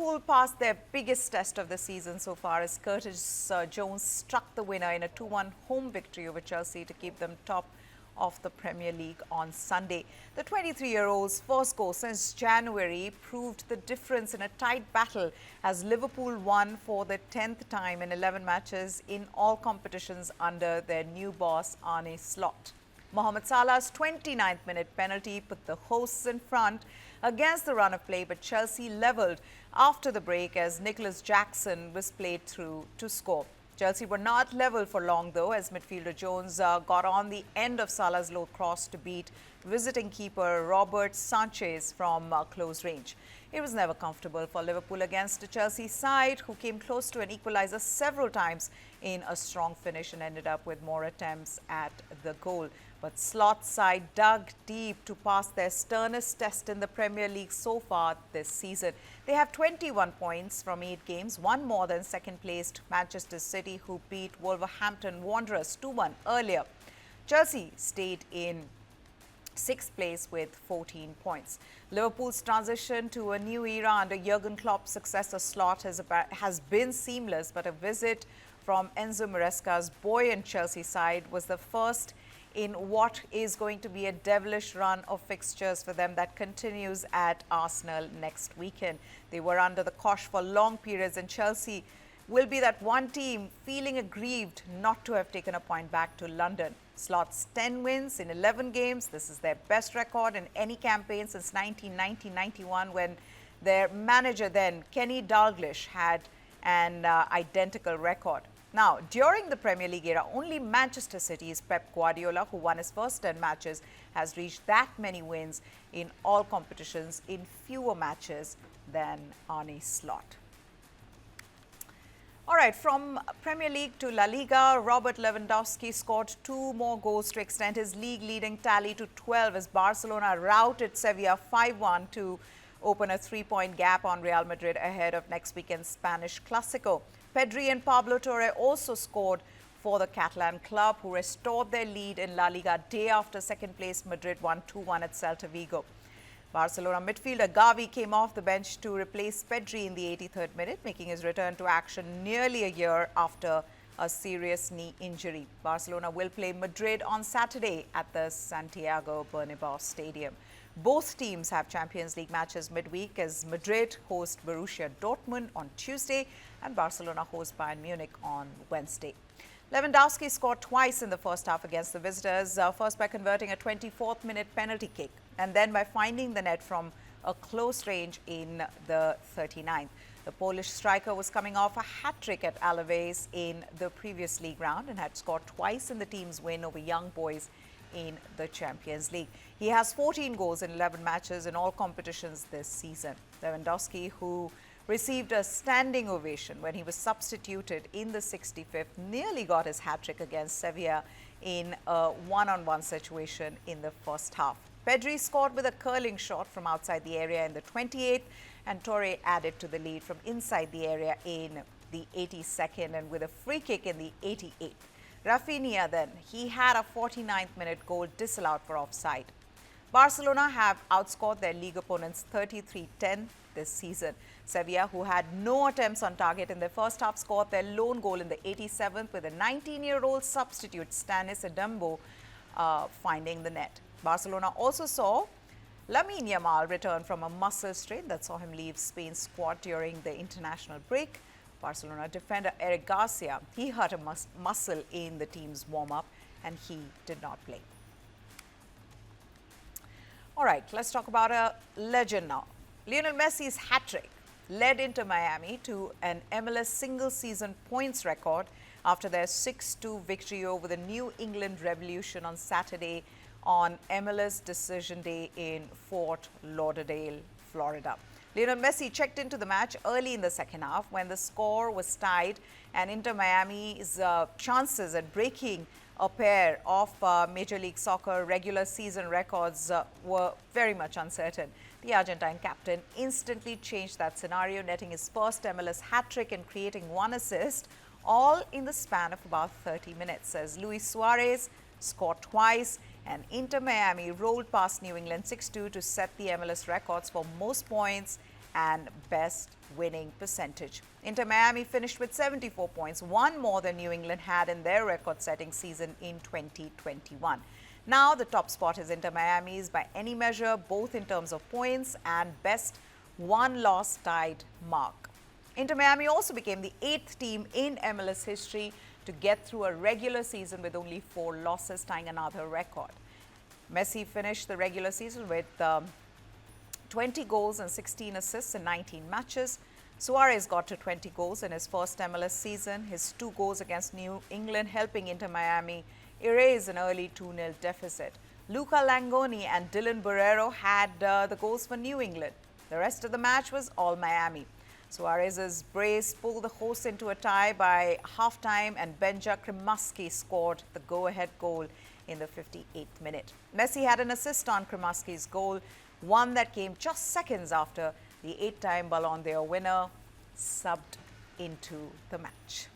Liverpool passed their biggest test of the season so far as Curtis Jones struck the winner in a 2-1 home victory over Chelsea to keep them top of the Premier League on Sunday. The 23-year-old's first goal since January proved the difference in a tight battle as Liverpool won for the 10th time in 11 matches in all competitions under their new boss Arne Slot. Mohamed Salah's 29th minute penalty put the hosts in front against the run of play, but Chelsea levelled after the break as Nicholas Jackson was played through to score. Chelsea were not level for long though, as midfielder Jones got on the end of Salah's low cross to beat visiting keeper Robert Sanchez from close range. It was never comfortable for Liverpool against a Chelsea side who came close to an equaliser several times in a strong finish and ended up with more attempts at the goal. But Slot's side dug deep to pass their sternest test in the Premier League so far this season. They have 21 points from 8 games, one more than second-placed Manchester City, who beat Wolverhampton Wanderers 2-1 earlier. Chelsea stayed in 6th place with 14 points. Liverpool's transition to a new era under Jurgen Klopp's successor Slot has been seamless, but a visit from Enzo Maresca's buoyant Chelsea side was the first in what is going to be a devilish run of fixtures for them that continues at Arsenal next weekend. They were under the cosh for long periods, and Chelsea will be that one team feeling aggrieved not to have taken a point back to London. Slot's 10 wins in 11 games. This is their best record in any campaign since 1990-91, when their manager then, Kenny Dalglish, had an identical record. Now, during the Premier League era, only Manchester City's Pep Guardiola, who won his first 10 matches, has reached that many wins in all competitions in fewer matches than Arne Slot. All right, from Premier League to La Liga, Robert Lewandowski scored 2 more goals to extend his league-leading tally to 12 as Barcelona routed Sevilla 5-1 to open a 3-point gap on Real Madrid ahead of next weekend's Spanish Clásico. Pedri and Pablo Torre also scored for the Catalan club, who restored their lead in La Liga day after second-placed Madrid won 2-1 at Celta Vigo. Barcelona midfielder Gavi came off the bench to replace Pedri in the 83rd minute, making his return to action nearly a year after a serious knee injury. Barcelona will play Madrid on Saturday at the Santiago Bernabeu Stadium. Both teams have Champions League matches midweek as Madrid host Borussia Dortmund on Tuesday and Barcelona host Bayern Munich on Wednesday. Lewandowski scored twice in the first half against the visitors, first by converting a 24th minute penalty kick and then by finding the net from a close range in the 39th. The Polish striker was coming off a hat-trick at Alaves in the previous league round and had scored twice in the team's win over Young Boys in the Champions League. He has 14 goals in 11 matches in all competitions this season. Lewandowski, who received a standing ovation when he was substituted in the 65th, nearly got his hat-trick against Sevilla in a one-on-one situation in the first half. Pedri scored with a curling shot from outside the area in the 28th, and Torre added to the lead from inside the area in the 82nd and with a free kick in the 88th. Rafinha then, he had a 49th minute goal disallowed for offside. Barcelona have outscored their league opponents 33-10 this season. Sevilla, who had no attempts on target in their first half, scored their lone goal in the 87th with a 19-year-old substitute Stanis Adembo finding the net. Barcelona also saw Lamine Yamal return from a muscle strain that saw him leave Spain's squad during the international break. Barcelona defender Eric Garcia, he hurt a muscle in the team's warm-up and he did not play. All right, let's talk about a legend now. Lionel Messi's hat-trick led Inter Miami to an MLS single-season points record after their 6-2 victory over the New England Revolution on Saturday on MLS Decision Day in Fort Lauderdale, Florida. Lionel Messi checked into the match early in the second half when the score was tied and Inter Miami's chances at breaking a pair of Major League Soccer regular season records were very much uncertain. The Argentine captain instantly changed that scenario, netting his first MLS hat-trick and creating 1 assist, all in the span of about 30 minutes, as Luis Suarez scored twice and Inter Miami rolled past New England 6-2 to set the MLS records for most points and best winning percentage. Inter Miami finished with 74 points, one more than New England had in their record-setting season in 2021. Now the top spot is Inter Miami's by any measure, both in terms of points and best one-loss tied mark. Inter Miami also became the 8th team in MLS history to get through a regular season with only 4 losses, tying another record. Messi finished the regular season with 20 goals and 16 assists in 19 matches. Suarez got to 20 goals in his first MLS season. His 2 goals against New England helping Inter Miami erase an early 2-0 deficit. Luca Langoni and Dylan Barrero had the goals for New England. The rest of the match was all Miami. Suarez's brace pulled the hosts into a tie by halftime, and Benja Cremaschi scored the go-ahead goal in the 58th minute. Messi had an assist on Cremaschi's goal, one that came just seconds after the 8-time Ballon d'Or winner subbed into the match.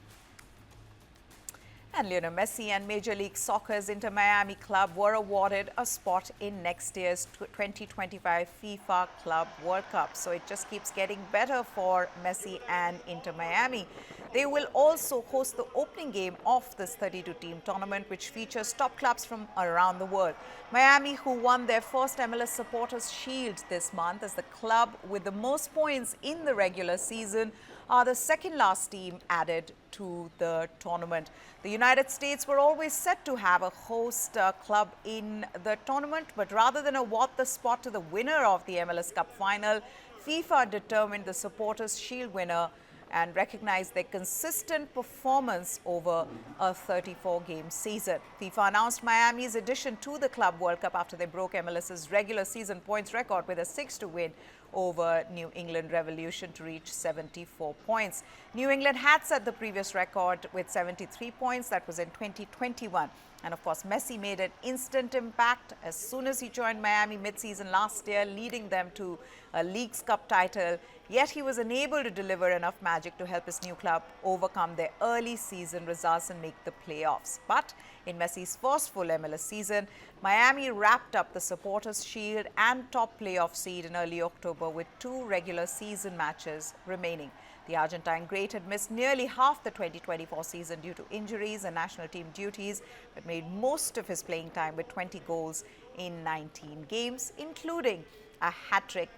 And Lionel Messi and Major League Soccer's Inter Miami club were awarded a spot in next year's 2025 FIFA Club World Cup. So it just keeps getting better for Messi and Inter Miami. They will also host the opening game of this 32-team tournament, which features top clubs from around the world. Miami, who won their first MLS Supporters Shield this month as the club with the most points in the regular season, are the second last team added to the tournament. The United States were always set to have a host club in the tournament, but rather than award the spot to the winner of the MLS Cup final, FIFA determined the Supporters Shield winner and recognized their consistent performance over a 34-game season. FIFA announced Miami's addition to the Club World Cup after they broke MLS's regular season points record with a 6-2 win over New England Revolution to reach 74 points. New England had set the previous record with 73 points. That was in 2021. And of course, Messi made an instant impact as soon as he joined Miami mid-season last year, leading them to a Leagues Cup title. Yet he was unable to deliver enough magic to help his new club overcome their early season results and make the playoffs. But in Messi's first full MLS season, Miami wrapped up the Supporters Shield and top playoff seed in early October with 2 regular season matches remaining. The Argentine great had missed nearly half the 2024 season due to injuries and national team duties, but made most of his playing time with 20 goals in 19 games, including a hat-trick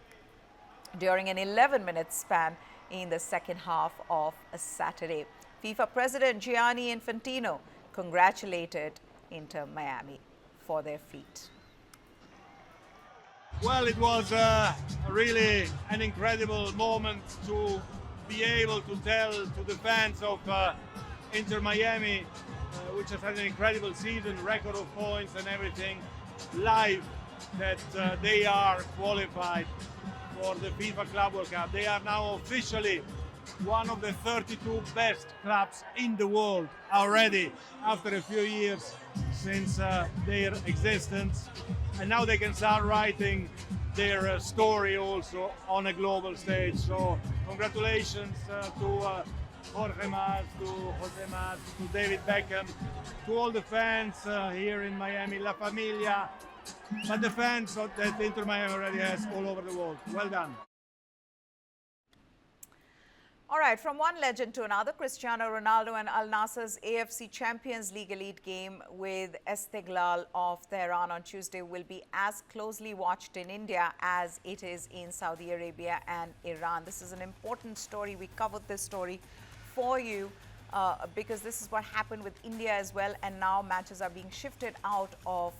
during an 11-minute span in the second half of a Saturday. FIFA President Gianni Infantino congratulated Inter Miami for their feat. Well, it was really an incredible moment to be able to tell to the fans of Inter Miami, which has had an incredible season, record of points and everything, live, that they are qualified for the FIFA Club World Cup. They are now officially one of the 32 best clubs in the world already after a few years since their existence. And now they can start writing their story also on a global stage. So congratulations to Jorge Mas, to Jose Mas, to David Beckham, to all the fans here in Miami, La Familia, but the fans that Inter Miami already has all over the world. Well done. All right, from one legend to another, Cristiano Ronaldo and Al Nassr's AFC Champions League elite game with Esteghlal of Tehran on Tuesday will be as closely watched in India as it is in Saudi Arabia and Iran. This is an important story. We covered this story for you because this is what happened with India as well, and now matches are being shifted out of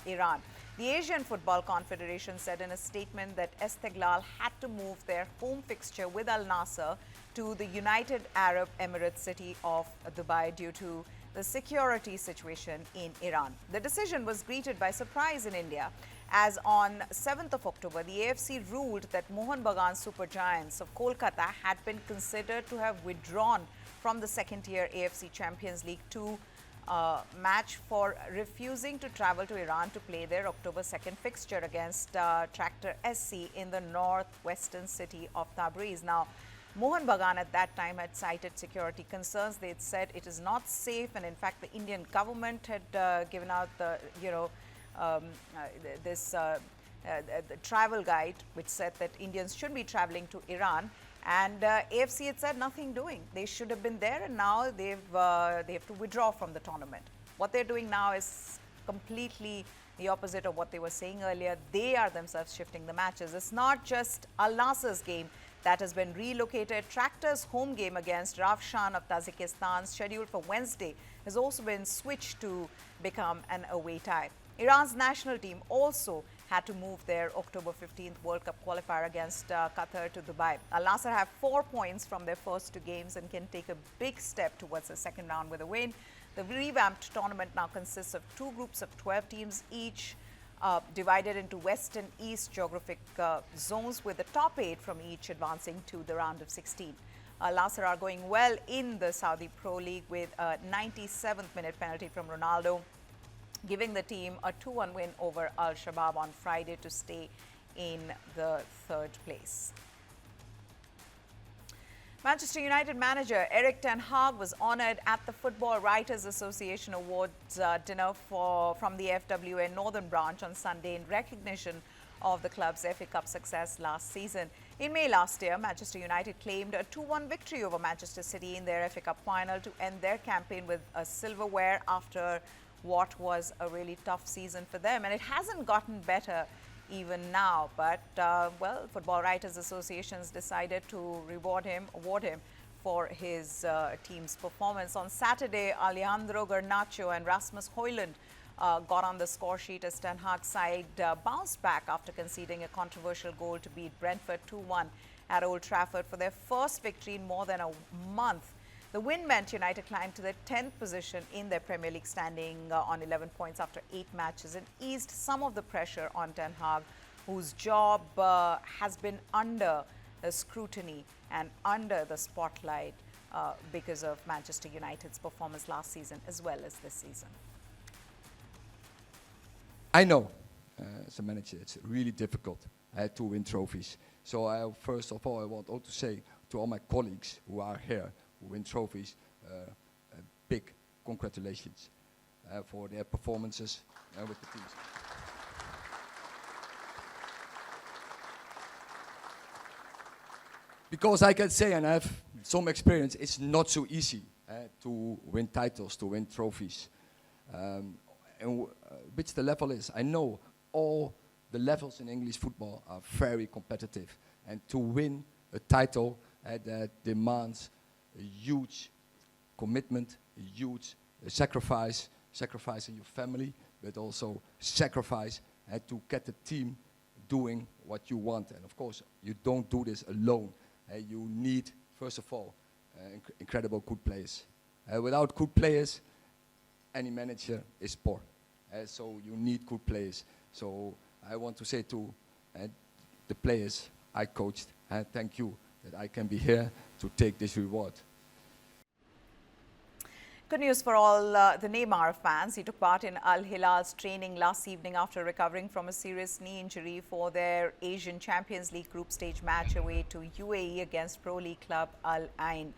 Iran. The Asian Football Confederation said in a statement that Esteghlal had to move their home fixture with Al Nassr to the United Arab Emirates city of Dubai due to the security situation in Iran. The decision was greeted by surprise in India, as on 7th of October, the AFC ruled that Mohun Bagan Supergiants of Kolkata had been considered to have withdrawn from the second-tier AFC Champions League 2 match for refusing to travel to Iran to play their October 2nd fixture against Tractor SC in the northwestern city of Tabriz. Now, Mohun Bagan at that time had cited security concerns. They had said it is not safe, and in fact, the Indian government had given out the, this the travel guide, which said that Indians should be traveling to Iran. And AFC had said nothing doing. They should have been there, and now they have to withdraw from the tournament. What they're doing now is completely the opposite of what they were saying earlier. They are themselves shifting the matches. It's not just Al Nassr's game that has been relocated. Tractor's home game against Ravshan of Tajikistan, scheduled for Wednesday, has also been switched to become an away tie. Iran's national team also had to move their October 15th World Cup qualifier against Qatar to Dubai. Al Nassr have 4 points from their first 2 games and can take a big step towards the second round with a win. The revamped tournament now consists of 2 groups of 12 teams each, divided into west and east geographic zones, with the top 8 from each advancing to the round of 16. Al Nassr are going well in the Saudi Pro League with a 97th minute penalty from Ronaldo, giving the team a 2-1 win over Al Shabab on Friday to stay in the 3rd place. Manchester United manager Erik ten Hag was honoured at the Football Writers Association Awards dinner from the FWA Northern Branch on Sunday in recognition of the club's FA Cup success last season. In May last year, Manchester United claimed a 2-1 victory over Manchester City in their FA Cup final to end their campaign with a silverware after what was a really tough season for them. And it hasn't gotten better even now, but well, Football Writers Associations decided to award him for his team's performance. On Saturday, Alejandro Garnacho and Rasmus Højlund got on the score sheet as Ten Hag's side bounced back after conceding a controversial goal to beat Brentford 2-1 at Old Trafford for their first victory in more than a month. The win meant United climbed to the 10th position in their Premier League standing on 11 points after 8 matches and eased some of the pressure on Ten Hag, whose job has been under scrutiny and under the spotlight because of Manchester United's performance last season as well as this season. I know, as a manager, it's really difficult to win trophies. So first of all, I want to say to all my colleagues who are here, who win trophies, a big congratulations for their performances with the teams. Because I can say, and I have some experience, it's not so easy to win titles, to win trophies. And which the level is. I know all the levels in English football are very competitive. And to win a title that demands a huge commitment, a huge sacrificing your family, but also sacrifice to get the team doing what you want. And of course, you don't do this alone. You need, first of all, incredible good players. Without good players, any manager is poor. So you need good players. So I want to say to the players I coached, thank you that I can be here to take this reward. Good news for all the Neymar fans. He took part in Al Hilal's training last evening after recovering from a serious knee injury for their Asian Champions League group stage match away to UAE against Pro League club Al Ain.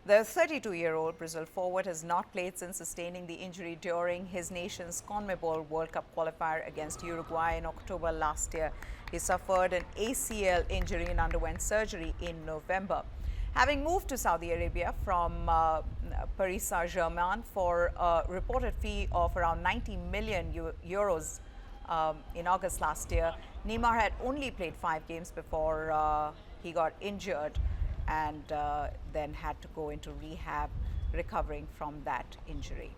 The 32-year-old Brazil forward has not played since sustaining the injury during his nation's CONMEBOL World Cup qualifier against Uruguay in October last year. He suffered an ACL injury and underwent surgery in November. Having moved to Saudi Arabia from Paris Saint-Germain for a reported fee of around 90 million euros in August last year, Neymar had only played 5 games before he got injured and then had to go into rehab, recovering from that injury.